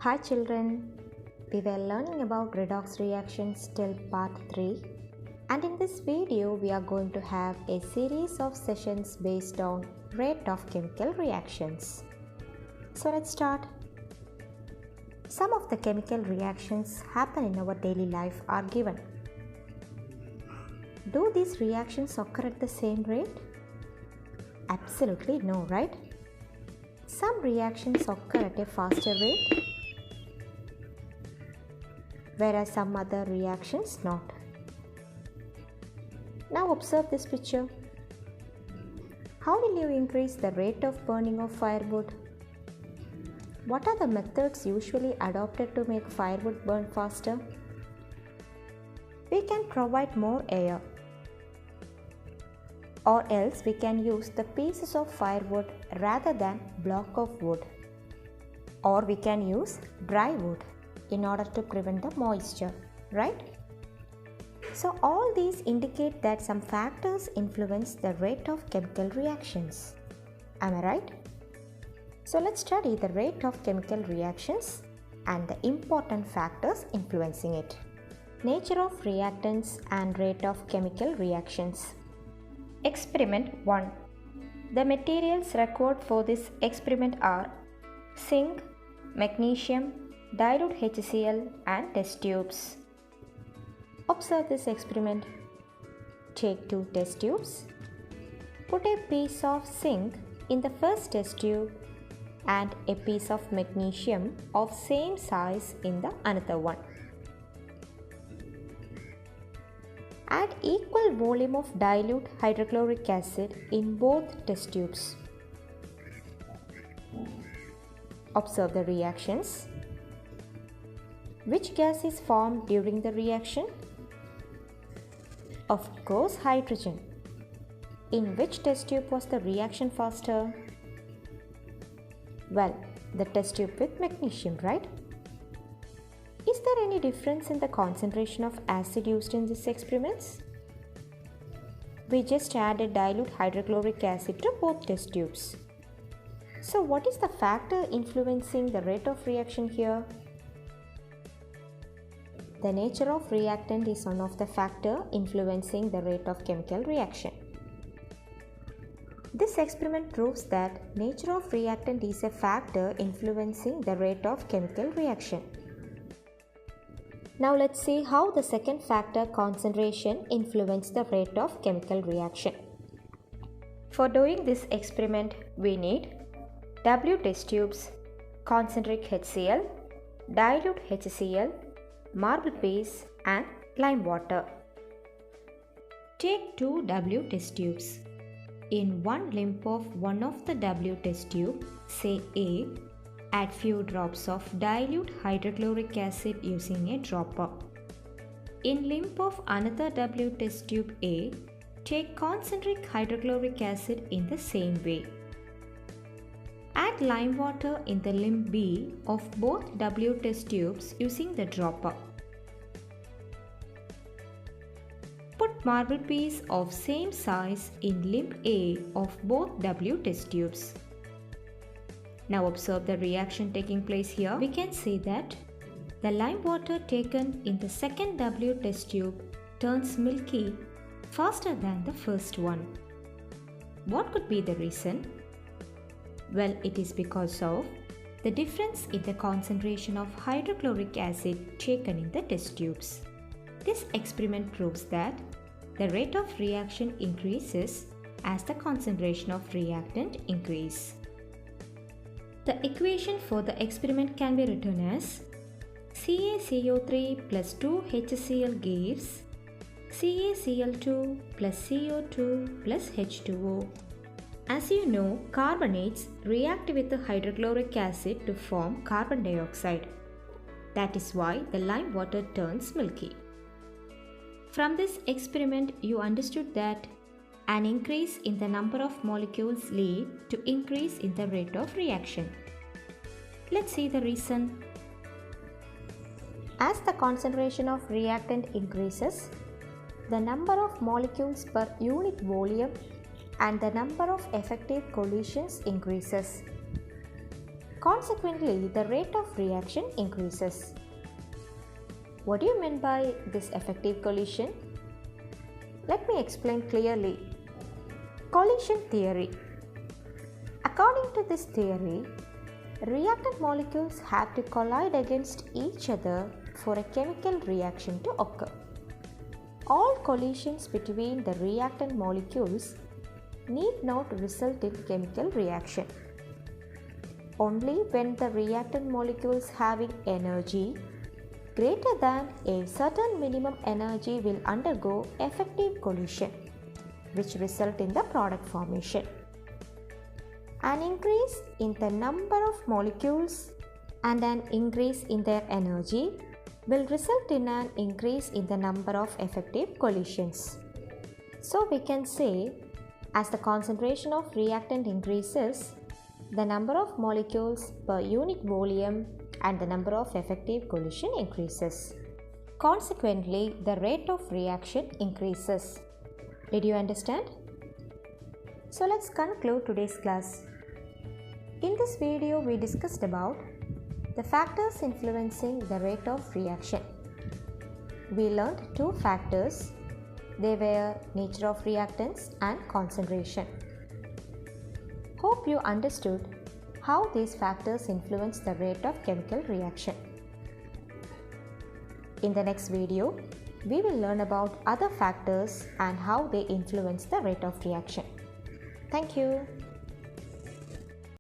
Hi children, we were learning about redox reactions till part 3, and in this video we are going to have a series of sessions based on rate of chemical reactions. So let's start. Some of the chemical reactions happen in our daily life are given. Do these reactions occur at the same rate? Absolutely no, right? Some reactions occur at a faster rate, whereas some other reactions not. Now observe this picture. How will you increase the rate of burning of firewood? What are the methods usually adopted to make firewood burn faster? We can provide more air, or else we can use the pieces of firewood rather than block of wood, or we can use dry wood in order to prevent the moisture, right? So all these indicate that some factors influence the rate of chemical reactions. Am I right? So let's study the rate of chemical reactions and the important factors influencing it. Nature of reactants and rate of chemical reactions. Experiment 1. The materials required for this experiment are zinc, magnesium, dilute HCl and test tubes. Observe this experiment. Take 2 test tubes. Put a piece of zinc in the first test tube and a piece of magnesium of same size in the another one. Add equal volume of dilute hydrochloric acid in both test tubes. Observe the reactions. Which gas is formed during the reaction? Of course, hydrogen. In which test tube was the reaction faster? Well, the test tube with magnesium, right? Is there any difference in the concentration of acid used in these experiments? We just added dilute hydrochloric acid to both test tubes. So what is the factor influencing the rate of reaction here? The nature of reactant is one of the factors influencing the rate of chemical reaction. This experiment proves that nature of reactant is a factor influencing the rate of chemical reaction. Now let's see how the second factor, concentration, influences the rate of chemical reaction. For doing this experiment, we need W test tubes, concentric HCl, dilute HCl, marble paste and lime water. Take 2 W test tubes. In one limb of one of the W test tube, say A, add few drops of dilute hydrochloric acid using a dropper. In limb of another W test tube A, take concentric hydrochloric acid in the same way. Add lime water in the limb B of both W test tubes using the dropper. Put marble piece of same size in limb A of both W test tubes. Now observe the reaction taking place here. We can see that the lime water taken in the second W test tube turns milky faster than the first one. What could be the reason? Well, it is because of the difference in the concentration of hydrochloric acid taken in the test tubes. This experiment proves that the rate of reaction increases as the concentration of reactant increases. The equation for the experiment can be written as CaCO3 plus 2HCl gives CaCl2 plus CO2 plus H2O. As you know, carbonates react with the hydrochloric acid to form carbon dioxide. That is why the lime water turns milky. From this experiment, you understood that an increase in the number of molecules lead to increase in the rate of reaction. Let's see the reason. As the concentration of reactant increases, the number of molecules per unit volume and the number of effective collisions increases. Consequently, the rate of reaction increases. What do you mean by this effective collision? Let me explain clearly. Collision theory. According to this theory, reactant molecules have to collide against each other for a chemical reaction to occur. All collisions between the reactant molecules need not result in chemical reaction. Only when the reactant molecules having energy greater than a certain minimum energy will undergo effective collision, which result in the product formation. An increase in the number of molecules and an increase in their energy will result in an increase in the number of effective collisions. So we can say, as the concentration of reactant increases, the number of molecules per unit volume and the number of effective collision increases. Consequently, the rate of reaction increases. Did you understand? So let's conclude today's class. In this video, we discussed about the factors influencing the rate of reaction. We learned two factors. They were nature of reactants and concentration. Hope you understood how these factors influence the rate of chemical reaction. In the next video, we will learn about other factors and how they influence the rate of reaction. Thank you.